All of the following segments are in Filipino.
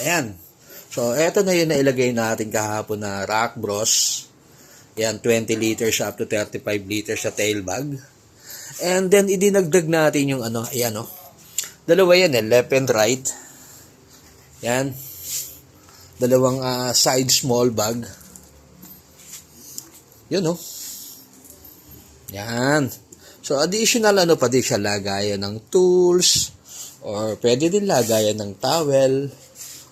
Ayan. So, eto na yung nailagay natin kahapon na Rock Bros. Yan, 20 liters up to 35 liters sa tail bag. And then, idinagdag natin yung ayan dalawa yan left and right. Yan. Dalawang side small bag. Yun Yan. So, additional pa din siya, lagayan ng tools, or pwede din lagayan ng towel,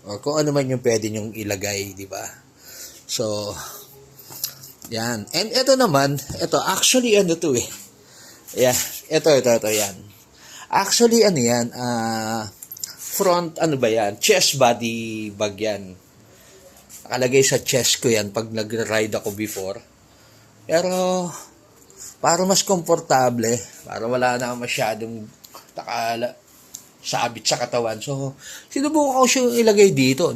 or kung ano man yung pwede nyong ilagay, di ba? So, yan. And ito naman, actually to Yeah, ito, yan. Actually, yan, front, yan, chest body bag yan. Nakalagay sa chest ko yan pag nag-ride ako before. Pero, para mas komportable, para wala na masyadong sabit sa katawan. So, sinubukan ko siyang ilagay dito,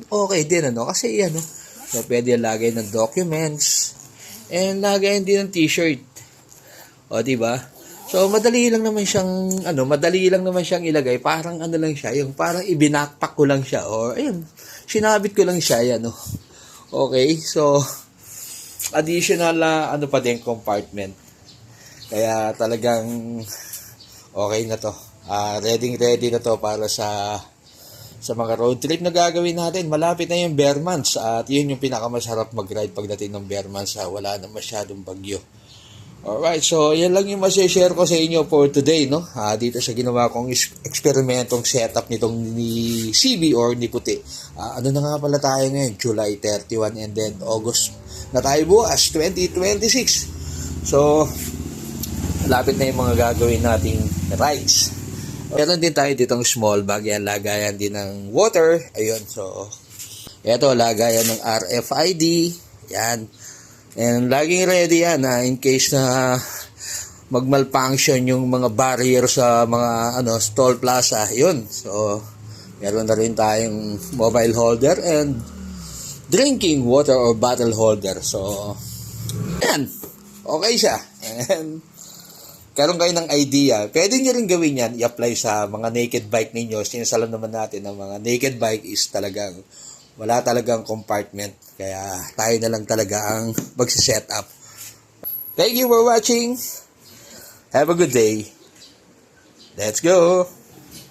okay din, kasi so, pwede lagay ng documents, and lagay din ng t-shirt. O, diba? So, madali lang naman siyang ilagay. Parang lang siya, yung parang ibinakpak ko lang siya, or, ayun, sinabit ko lang siya, Okay, so, additional pa din compartment. Kaya talagang okay na to. Ready na to para sa mga road trip na gagawin natin. Malapit na yung bare months at yun yung pinakamasarap mag-ride pagdating ng bare months. Wala na masyadong bagyo. Alright, so yan lang yung masishare ko sa inyo for today, dito sa ginawa kong eksperimentong setup nitong ni CB or ni Puti. Na nga pala tayo ngayon? July 31 and then August na tayo bukas, 2026. So, malapit na yung mga gagawin nating rides. Meron din tayo ditong small bag, yan, lagayan din ng water. Ayun, so, eto, lagayan ng RFID. Yan. And laging ready yan, in case na magmalfunction yung mga barrier sa mga stall plaza. Yun. So, meron na rin tayong mobile holder and drinking water or bottle holder. So, yan. Okay siya. And, karoon kayo ng idea. Pwede nyo rin gawin yan, i-apply sa mga naked bike ninyo. Sinasalam naman natin ng mga naked bike is talagang, wala talagang compartment. Kaya, tayo na lang talaga ang magsiset up. Thank you for watching. Have a good day. Let's go!